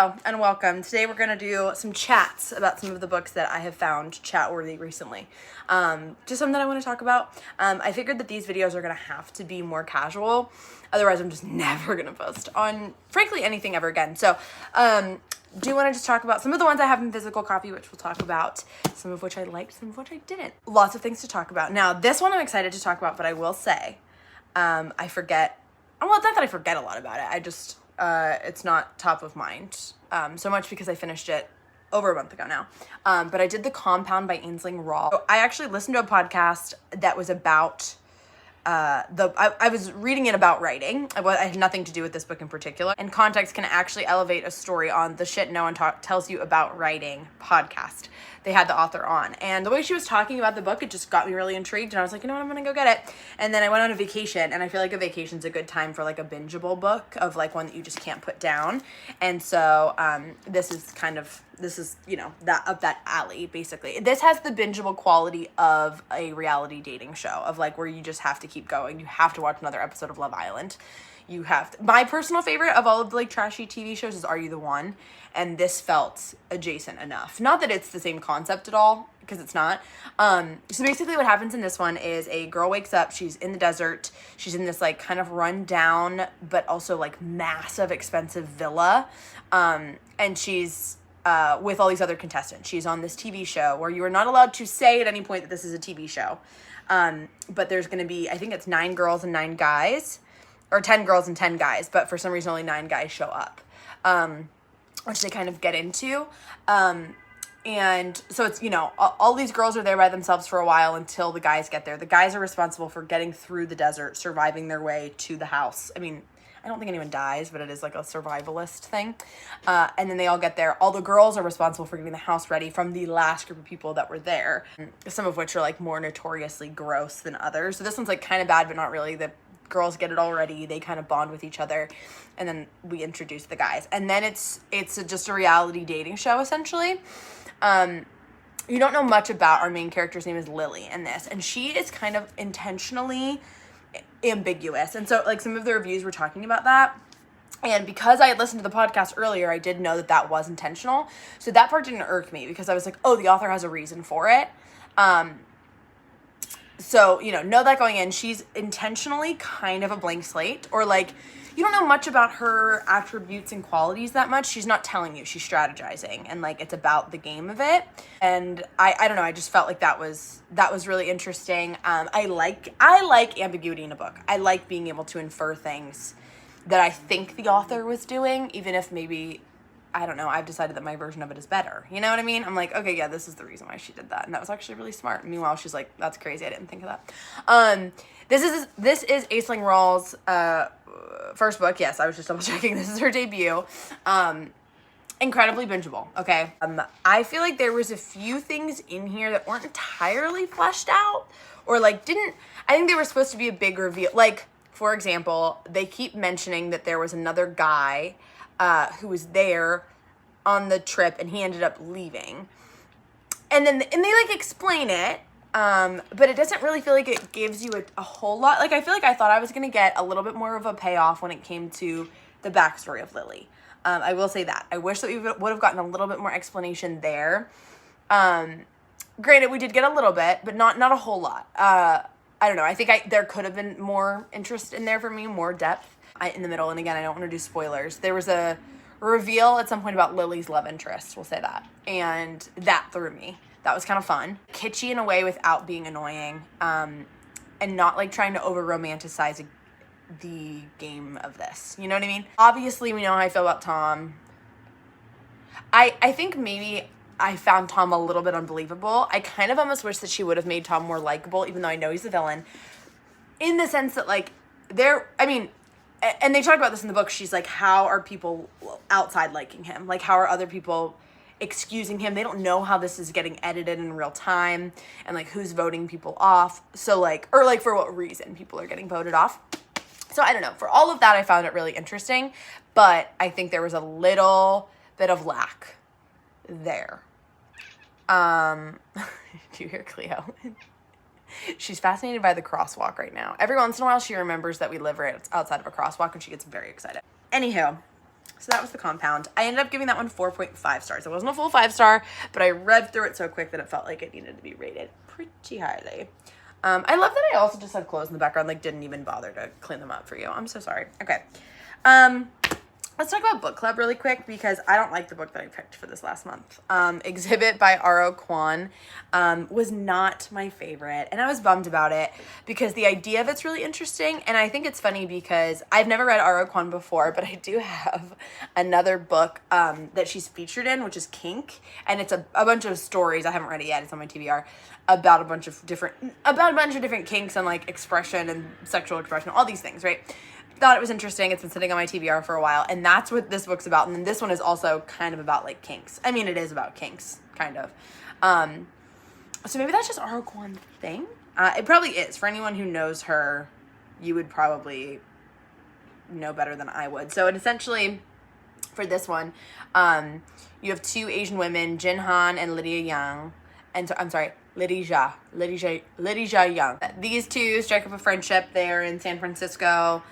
Hello and welcome. Today we're going to do some chats about some of the books that I have found chat-worthy recently. Just something that I want to talk about. I figured that these videos are going to have to be more casual. Otherwise, I'm just never going to post on, frankly, anything ever again. So, do want to just talk about some of the ones I have in physical copy, which we'll talk about, some of which I liked, some of which I didn't. Lots of things to talk about. Now, this one I'm excited to talk about, but I will say, I forget, well, it's not that I forget a lot about it. I just... it's not top of mind so much because I finished it over a month ago now. But I did The Compound by Ainslie Raw. I actually listened to a podcast that was about I was reading it about writing. I had nothing to do with this book in particular. And context can actually elevate a story on the shit no one tells you about writing podcast. They had the author on. And the way she was talking about the book, it just got me really intrigued. And I was like, you know what, I'm going to go get it. And then I went on a vacation. And I feel like a vacation's a good time for like a bingeable book of like one that you just can't put down. And so this is, you know, that up that alley, basically. This has the bingeable quality of a reality dating show of like where you just have to keep going. You have to watch another episode of Love Island. You have to. My personal favorite of all of the like trashy TV shows is Are You the One? And this felt adjacent enough. Not that it's the same concept at all, because it's not. So basically what happens in this one is a girl wakes up, she's in the desert, she's in this like kind of run down, but also like massive expensive villa. And she's with all these other contestants. She's on this TV show where you are not allowed to say at any point that this is a TV show. But there's going to be, I think it's 9 girls and 9 guys, or 10 girls and 10 guys, but for some reason only 9 guys show up, which they kind of get into. And so it's, you know, all these girls are there by themselves for a while until the guys get there. The guys are responsible for getting through the desert, surviving their way to the house. I mean, I don't think anyone dies, but it is like a survivalist thing. And then they all get there. All the girls are responsible for getting the house ready from the last group of people that were there, some of which are like more notoriously gross than others. So this one's like kind of bad, but not really. The girls get it all ready. They kind of bond with each other. And then we introduce the guys. And then it's just a reality dating show, essentially. You don't know much about our main character's name is Lily in this. And she is kind of intentionally ambiguous. And so like some of the reviews were talking about that. And because I had listened to the podcast earlier, I did know that that was intentional. So that part didn't irk me because I was like, oh, the author has a reason for it. So, you know that going in, she's intentionally kind of a blank slate, or like, you don't know much about her attributes and qualities that much. She's not telling you, she's strategizing, and like, it's about the game of it. And I don't know, I just felt like that was really interesting. I like ambiguity in a book. I like being able to infer things that I think the author was doing, even if maybe, I don't know, I've decided that my version of it is better. You know what I mean? I'm like, okay, yeah, this is the reason why she did that. And that was actually really smart. Meanwhile, she's like, that's crazy. I didn't think of that. This is Ainslie Raw's first book. Yes, I was just double checking. This is her debut. Incredibly bingeable. Okay. I feel like there was a few things in here that weren't entirely fleshed out, or like I think they were supposed to be a big reveal. Like, for example, they keep mentioning that there was another guy who was there on the trip and he ended up leaving. And they like explain it, but it doesn't really feel like it gives you a whole lot. Like, I feel like I thought I was going to get a little bit more of a payoff when it came to the backstory of Lily. I will say that. I wish that we would have gotten a little bit more explanation there. Granted, we did get a little bit, but not a whole lot. I don't know. I think there could have been more interest in there for me, more depth. In the middle, and again, I don't want to do spoilers. There was a reveal at some point about Lily's love interest, we'll say that, and that threw me. That was kind of fun. Kitschy in a way without being annoying, and not like trying to over-romanticize the game of this. You know what I mean? Obviously, we know how I feel about Tom. I think maybe I found Tom a little bit unbelievable. I kind of almost wish that she would have made Tom more likable, even though I know he's the villain, in the sense that like and they talk about this in the book. She's like, how are people outside liking him? Like, how are other people excusing him? They don't know how this is getting edited in real time, and like who's voting people off. So like, or like for what reason people are getting voted off. So I don't know. For all of that, I found it really interesting, but I think there was a little bit of lack there. Do you hear Cleo? She's fascinated by the crosswalk right now. Every once in a while, she remembers that we live right outside of a crosswalk, and she gets very excited. Anywho, So that was The Compound. I ended up giving that one 4.5 stars. It wasn't a full 5-star, but I read through it so quick that it felt like it needed to be rated pretty highly. I love that I also just have clothes in the background, like didn't even bother to clean them up for you. I'm so sorry. Okay. Let's talk about book club really quick because I don't like the book that I picked for this last month. Exhibit by R.O. Kwon was not my favorite, and I was bummed about it because the idea of it's really interesting, and I think it's funny because I've never read R.O. Kwon before, but I do have another book that she's featured in, which is Kink, and it's a bunch of stories. I haven't read it yet. It's on my TBR about a bunch of different kinks and like expression and sexual expression, all these things, right? Thought it was interesting. It's been sitting on my TBR for a while, and that's what this book's about. And then this one is also kind of about like kinks. I mean, it is about kinks, kind of. So maybe that's just R.O. Kwon thing. It probably is. For anyone who knows her, you would probably know better than I would. So it essentially, for this one, you have two Asian women, Jin Han and Lydia Young. And so, I'm sorry, Lydia Young. These two strike up a friendship. They're in San Francisco.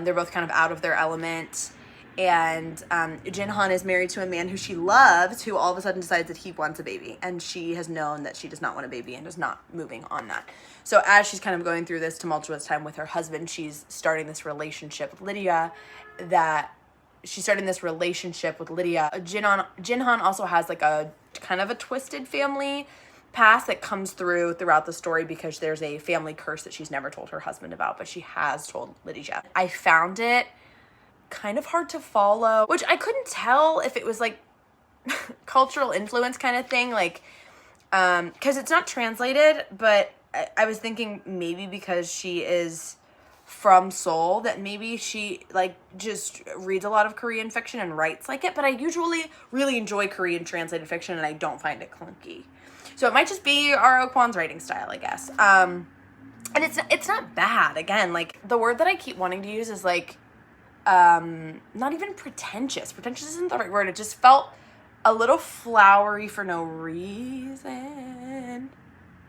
They're both kind of out of their element. And Jin Han is married to a man who she loves, who all of a sudden decides that he wants a baby. And she has known that she does not want a baby and is not moving on that. So as she's kind of going through this tumultuous time with her husband, she's starting this relationship with Lydia Jin Han also has like a kind of a twisted family past that comes throughout the story because there's a family curse that she's never told her husband about, but she has told Lydia. I found it kind of hard to follow, which I couldn't tell if it was like cultural influence kind of thing, like because it's not translated, but I was thinking maybe because she is from Seoul that maybe she like just reads a lot of Korean fiction and writes like it, but I usually really enjoy Korean translated fiction and I don't find it clunky. So it might just be R.O. Kwon's writing style, I guess. And it's not bad. Again, like the word that I keep wanting to use is like not even pretentious. Pretentious isn't the right word. It just felt a little flowery for no reason.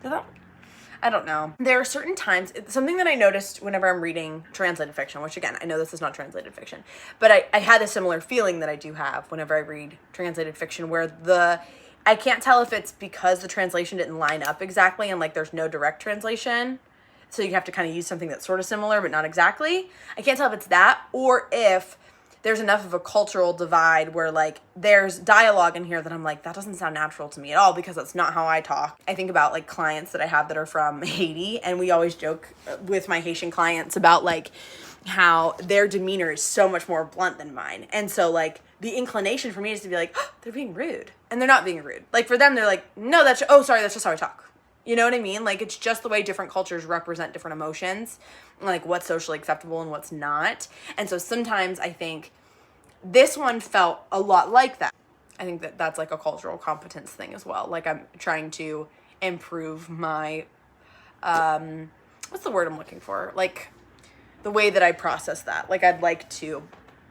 I don't know. There are certain times, something that I noticed whenever I'm reading translated fiction, which again, I know this is not translated fiction, but I had a similar feeling that I do have whenever I read translated fiction where I can't tell if it's because the translation didn't line up exactly and like there's no direct translation. So you have to kind of use something that's sort of similar, but not exactly. I can't tell if it's that or if there's enough of a cultural divide where like there's dialogue in here that I'm like, that doesn't sound natural to me at all because that's not how I talk. I think about like clients that I have that are from Haiti, and we always joke with my Haitian clients about like how their demeanor is so much more blunt than mine. And so like the inclination for me is to be like, oh, they're being rude. And they're not being rude. Like for them, they're like, no, that's just how I talk. You know what I mean? Like it's just the way different cultures represent different emotions, like what's socially acceptable and what's not. And so sometimes I think this one felt a lot like that. I think that that's like a cultural competence thing as well. Like I'm trying to improve my, what's the word I'm looking for? Like the way that I process that. Like I'd like to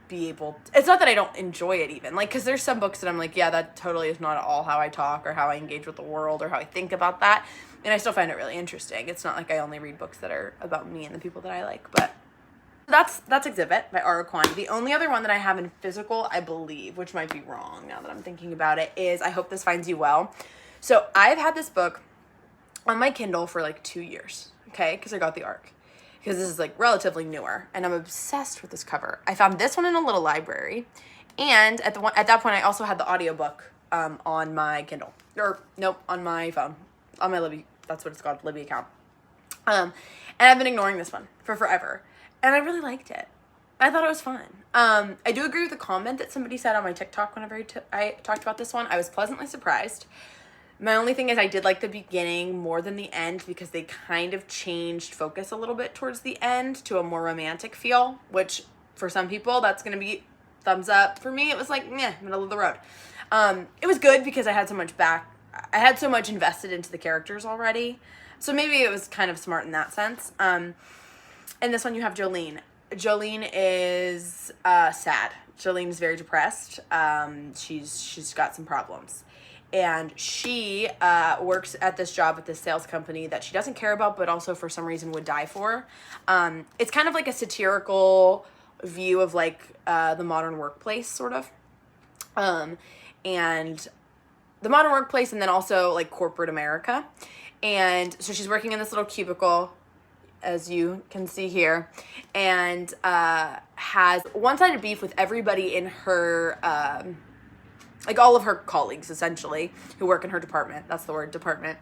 be able to, it's not that I don't enjoy it even, like because there's some books that I'm like, yeah, that totally is not at all how I talk or how I engage with the world or how I think about that, and I still find it really interesting. It's not like I only read books that are about me and the people that I like. But that's Exhibit by R.O. Kwon. The only other one that I have in physical, I believe, which might be wrong now that I'm thinking about it, is I Hope This Finds You Well. So I've had this book on my Kindle for like 2 years, okay, because I got the ARC. Because this is like relatively newer, and I'm obsessed with this cover. I found this one in a little library, and at that point I also had the audiobook on my Kindle, or nope, on my phone, on my Libby, that's what it's called, Libby account. And I've been ignoring this one for forever, and I really liked it. I thought it was fun. I do agree with the comment that somebody said on my TikTok whenever I talked about this one. I was pleasantly surprised. My only thing is I did like the beginning more than the end because they kind of changed focus a little bit towards the end to a more romantic feel, which for some people that's going to be thumbs up. For me, it was like, meh, middle of the road. It was good because I had so much invested into the characters already. So maybe it was kind of smart in that sense. And this one you have Jolene. Jolene is sad. Jolene is very depressed. She's got some problems. And she works at this job at this sales company that she doesn't care about, but also for some reason would die for. It's kind of like a satirical, view of like the modern workplace, sort of. And the modern workplace, and then also like corporate America. And so she's working in this little cubicle, as you can see here, and has one-sided beef with everybody in her, like all of her colleagues, essentially, who work in her department. That's the word, department.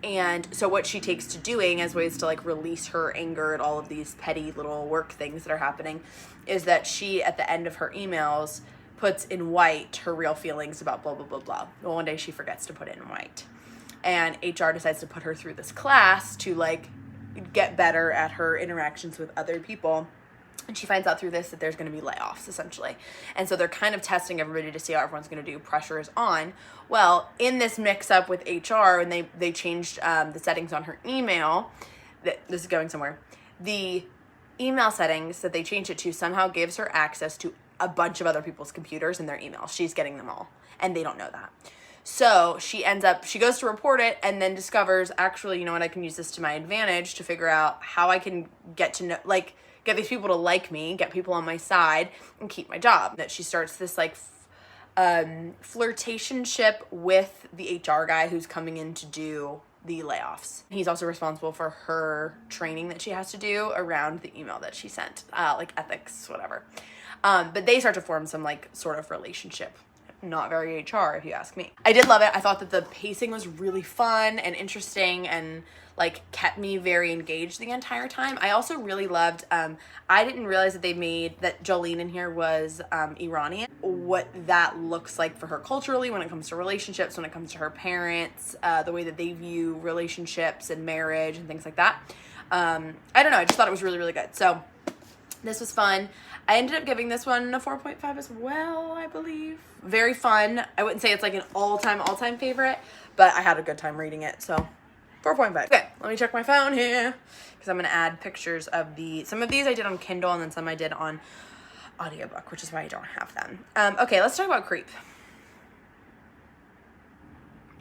And so what she takes to doing as ways to like release her anger at all of these petty little work things that are happening is that she, at the end of her emails, puts in white her real feelings about blah, blah, blah, blah. Well, one day she forgets to put it in white. And HR decides to put her through this class to like get better at her interactions with other people. And she finds out through this that there's going to be layoffs, essentially. And so they're kind of testing everybody to see how everyone's going to do. Pressure is on. Well, in this mix-up with HR, and they changed the settings on her email, this is going somewhere, the email settings that they changed it to somehow gives her access to a bunch of other people's computers and their emails. She's getting them all, and they don't know that. So she goes to report it and then discovers, actually, you know what, I can use this to my advantage to figure out how I can get to know, like, get these people to like me, get people on my side, and keep my job. That she starts this like flirtationship with the HR guy who's coming in to do the layoffs. He's also responsible for her training that she has to do around the email that she sent, like ethics, whatever. But they start to form some like sort of relationship. Not very HR, if you ask me. I did love it. I thought that the pacing was really fun and interesting and like kept me very engaged the entire time. I also really loved, I didn't realize that that Jolene in here was Iranian. What that looks like for her culturally when it comes to relationships, when it comes to her parents, the way that they view relationships and marriage and things like that. I don't know, I just thought it was really, really good. So this was fun. I ended up giving this one a 4.5 as well, I believe. Very fun. I wouldn't say it's like an all-time favorite, but I had a good time reading it, so 4.5. Okay, let me check my phone here, because I'm going to add pictures of some of these I did on Kindle, and then some I did on audiobook, which is why I don't have them. Okay, let's talk about Creep.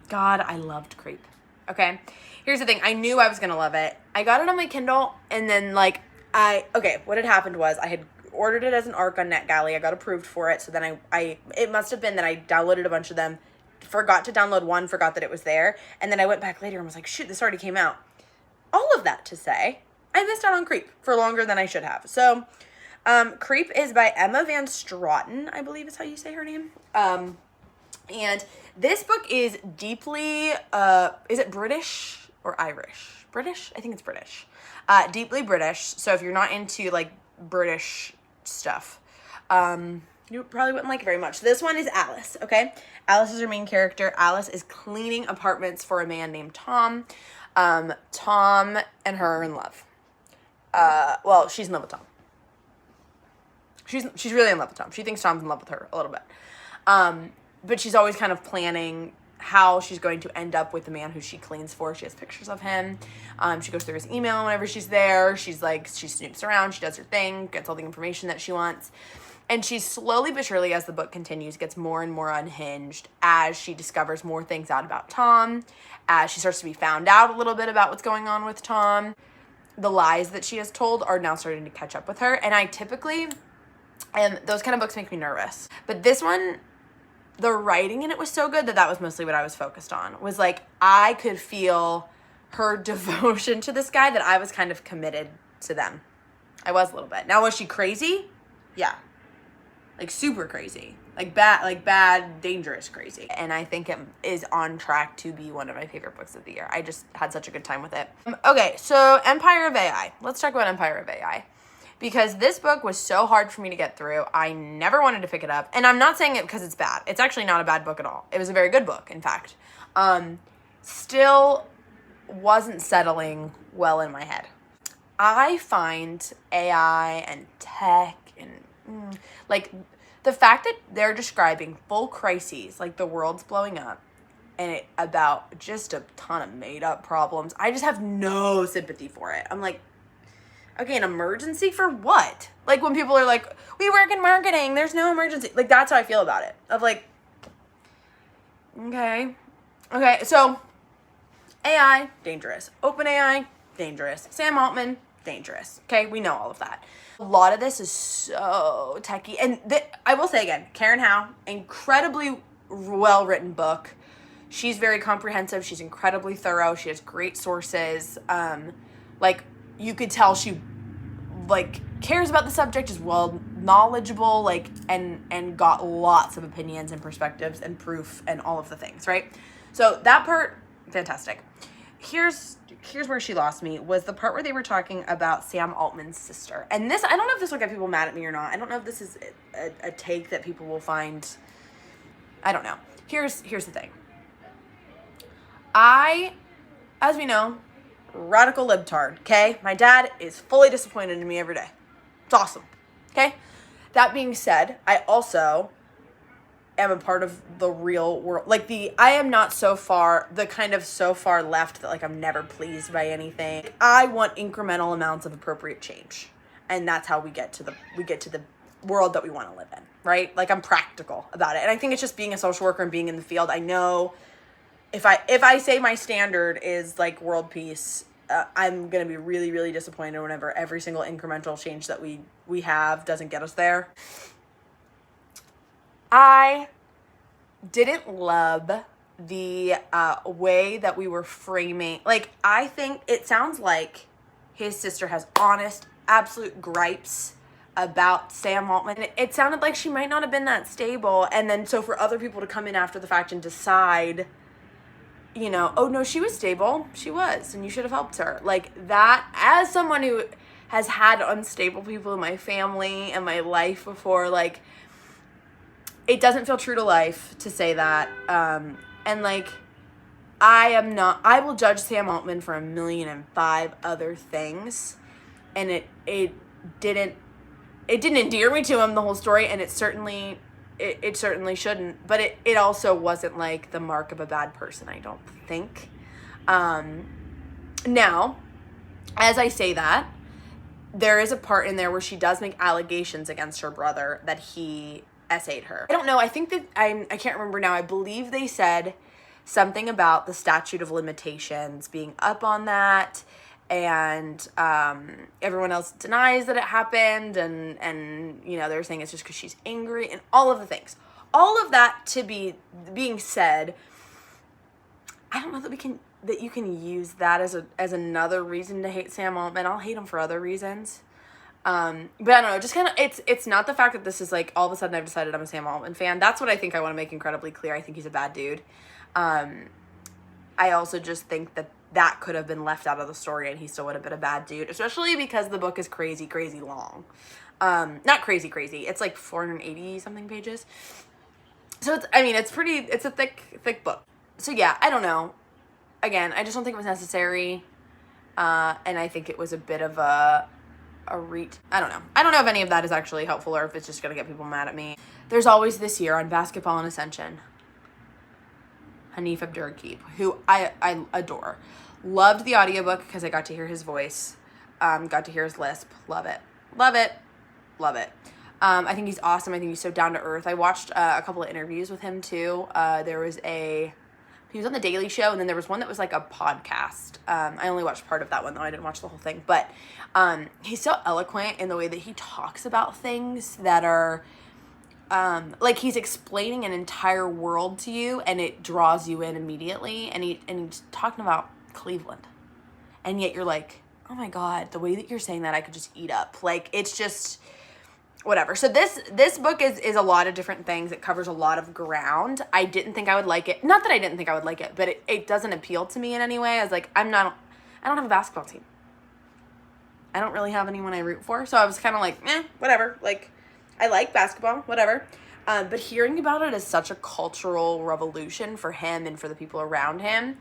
God, I loved Creep. Okay, here's the thing. I knew I was going to love it. I got it on my Kindle, and then like, what had happened was I had ordered it as an ARC on NetGalley. I got approved for it. So then it must have been that I downloaded a bunch of them, forgot to download one, forgot that it was there. And then I went back later and was like, shoot, this already came out. All of that to say, I missed out on Creep for longer than I should have. So, Creep is by Emma Van Straten, I believe is how you say her name. And this book is deeply, is it British or Irish? British? I think it's British. Deeply British. So if you're not into like British stuff, you probably wouldn't like it very much. This one is Alice, okay? Alice is her main character. Alice is cleaning apartments for a man named Tom. Tom and her are in love. Well, she's in love with Tom. She's really in love with Tom. She thinks Tom's in love with her a little bit. But she's always kind of planning how she's going to end up with the man who she cleans for. She has pictures of him. She goes through his email whenever she's there. She snoops around. She does her thing, gets all the information that she wants. And she slowly but surely, as the book continues, gets more and more unhinged as she discovers more things out about Tom, as she starts to be found out a little bit about what's going on with Tom. The lies that she has told are now starting to catch up with her. And I typically, those kind of books make me nervous. But this one, the writing in it was so good that was mostly what I was focused on. Was like, I could feel her devotion to this guy, that I was kind of committed to them. I was a little bit. Now, was she crazy? Yeah. Like super crazy. Like bad, dangerous crazy. And I think it is on track to be one of my favorite books of the year. I just had such a good time with it. Okay, so Empire of AI. Let's talk about Empire of AI. Because this book was so hard for me to get through. I never wanted to pick it up. And I'm not saying it because it's bad. It's actually not a bad book at all. It was a very good book, in fact. Still wasn't settling well in my head. I find AI and tech and like the fact that they're describing full crises, like the world's blowing up, and about just a ton of made up problems. I just have no sympathy for it. I'm like, okay, an emergency for what? Like when people are like, we work in marketing, there's no emergency. Like that's how I feel about it. Of like, okay, so AI, dangerous. OpenAI, dangerous. Sam Altman, dangerous. Okay, we know all of that. A lot of this is so techie. And I will say again, Karen Howe, incredibly well-written book. She's very comprehensive. She's incredibly thorough. She has great sources. Like, you could tell she, like, cares about the subject, is well knowledgeable, like, and got lots of opinions and perspectives and proof and all of the things, right? So that part, fantastic. Here's where she lost me, was the part where they were talking about Sam Altman's sister. And this, I don't know if this will get people mad at me or not. I don't know if this is a take that people will find, I don't know. Here's the thing. As we know, radical libtard, okay? My dad is fully disappointed in me every day. It's awesome, okay? That being said, I also am a part of the real world. Like, I am not so far left that, like, I'm never pleased by anything. I want incremental amounts of appropriate change. And that's how we get to the world that we want to live in, right? Like, I'm practical about it. And I think it's just being a social worker and being in the field. I know if I say my standard is, like, world peace, I'm going to be really, really disappointed whenever every single incremental change that we have doesn't get us there. I didn't love the way that we were framing. Like, I think it sounds like his sister has honest, absolute gripes about Sam Altman. It sounded like she might not have been that stable. And then so for other people to come in after the fact and decide, you know, oh no, she was stable. She was, and you should have helped her. Like, that, as someone who has had unstable people in my family and my life before, like, it doesn't feel true to life to say that. And, like, I will judge Sam Altman for 1,000,005 other things. And it didn't endear me to him, the whole story, and it certainly shouldn't, but it also wasn't, like, the mark of a bad person, I don't think. Now, as I say that, there is a part in there where she does make allegations against her brother that he essayed her. I don't know, I think that, I can't remember now, I believe they said something about the statute of limitations being up on that, and everyone else denies that it happened, and you know, they're saying it's just because she's angry, and all of the things. All of that being said, I don't know that you can use that as another reason to hate Sam Altman. I'll hate him for other reasons. But I don't know, just kind of, it's not the fact that this is, like, all of a sudden I've decided I'm a Sam Altman fan. That's what I think I want to make incredibly clear. I think he's a bad dude. I also just think that could have been left out of the story and he still would have been a bad dude, especially because the book is crazy, crazy long. Not crazy, it's like 480 something pages. So it's a thick book. So yeah, I don't know. Again, I just don't think it was necessary. And I think it was a bit of a reach. I don't know. I don't know if any of that is actually helpful or if it's just going to get people mad at me. There's always this year on Basketball and Ascension, Hanif Abdurraqib, who I adore. Loved the audiobook because I got to hear his voice. Got to hear his lisp. Love it. I think he's awesome. I think he's so down to earth. I watched a couple of interviews with him too. He was on The Daily Show, and then there was one that was like a podcast. I only watched part of that one, though. I didn't watch the whole thing. But he's so eloquent in the way that he talks about things that are, like, he's explaining an entire world to you, and it draws you in immediately. And he's talking about Cleveland. And yet you're like, oh my God, the way that you're saying that, I could just eat up. Like, it's just whatever. So this book is a lot of different things. It covers a lot of ground. I didn't think I would like it. Not that I didn't think I would like it, but it doesn't appeal to me in any way. I was like, I don't have a basketball team. I don't really have anyone I root for. So I was kind of like, whatever. Like, I like basketball, whatever. But hearing about it as such a cultural revolution for him and for the people around him,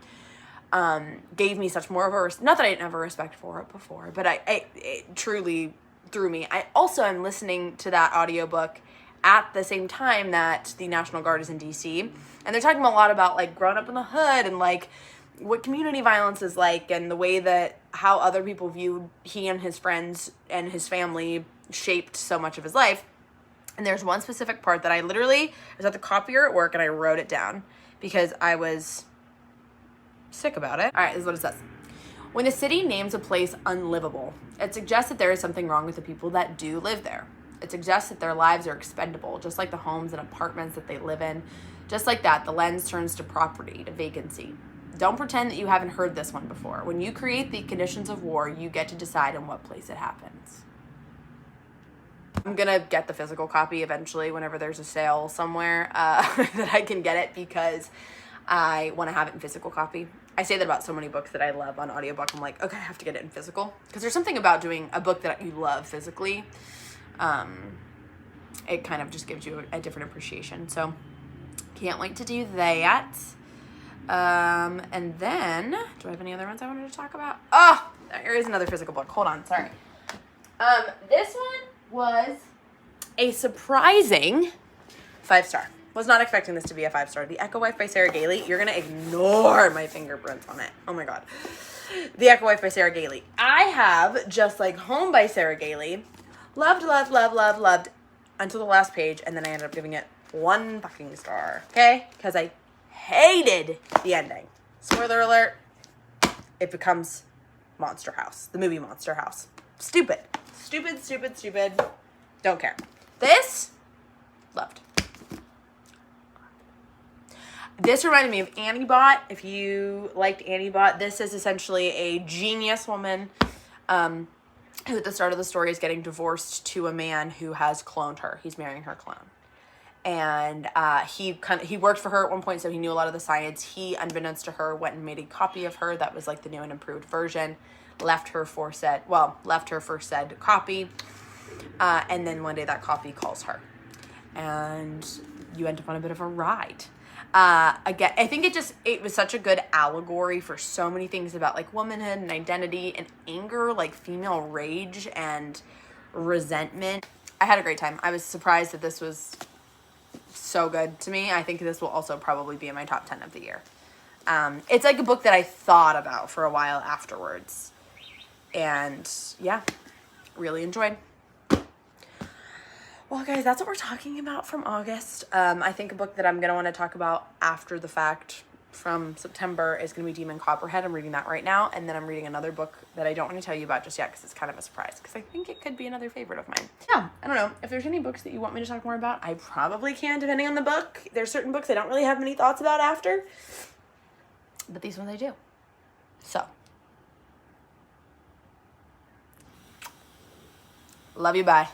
gave me such more of a, not that I didn't have a respect for it before, but it truly through me. I also am listening to that audiobook at the same time that the National Guard is in DC, and they're talking a lot about, like, growing up in the hood and, like, what community violence is like, and the way that how other people viewed he and his friends and his family shaped so much of his life. And there's one specific part that I was at the copier at work and I wrote it down because I was sick about it. All right, this is what it says. When a city names a place unlivable, it suggests that there is something wrong with the people that do live there. It suggests that their lives are expendable, just like the homes and apartments that they live in. Just like that, the lens turns to property, to vacancy. Don't pretend that you haven't heard this one before. When you create the conditions of war, you get to decide in what place it happens. I'm going to get the physical copy eventually whenever there's a sale somewhere that I can get it, because I want to have it in physical copy. I say that about so many books that I love on audiobook. I'm like, okay, I have to get it in physical, because there's something about doing a book that you love physically. It kind of just gives you a different appreciation. So can't wait to do that. And then, do I have any other ones I wanted to talk about? Oh, there is another physical book. Hold on, sorry. This one was a surprising 5-star. Was not expecting this to be a 5-star. The Echo Wife by Sarah Gailey. You're going to ignore my fingerprints on it. Oh my God. The Echo Wife by Sarah Gailey. I have Just Like Home by Sarah Gailey. Loved, loved, loved, loved, loved until the last page, and then I ended up giving it 1 fucking star. Okay? Because I hated the ending. Spoiler alert. It becomes Monster House. The movie Monster House. Stupid. Stupid, stupid, stupid. Don't care. This, loved. This reminded me of Annie Bot. If you liked Annie Bot, this is essentially a genius woman who at the start of the story is getting divorced to a man who has cloned her. He's marrying her clone. And he worked for her at one point, so he knew a lot of the science. He, unbeknownst to her, went and made a copy of her that was like the new and improved version. Left her for said copy. And then one day that copy calls her. And you end up on a bit of a ride. Again, I think it was such a good allegory for so many things about like womanhood and identity and anger, like female rage and resentment. I had a great time. I was surprised that this was so good to me. I think this will also probably be in my top 10 of the year. It's like a book that I thought about for a while afterwards. And yeah, really enjoyed. Well, guys, that's what we're talking about from August. I think a book that I'm going to want to talk about after the fact from September is going to be Demon Copperhead. I'm reading that right now. And then I'm reading another book that I don't want to tell you about just yet because it's kind of a surprise, because I think it could be another favorite of mine. Yeah, I don't know. If there's any books that you want me to talk more about, I probably can, depending on the book. There's certain books I don't really have many thoughts about after, but these ones I do. So, love you, bye.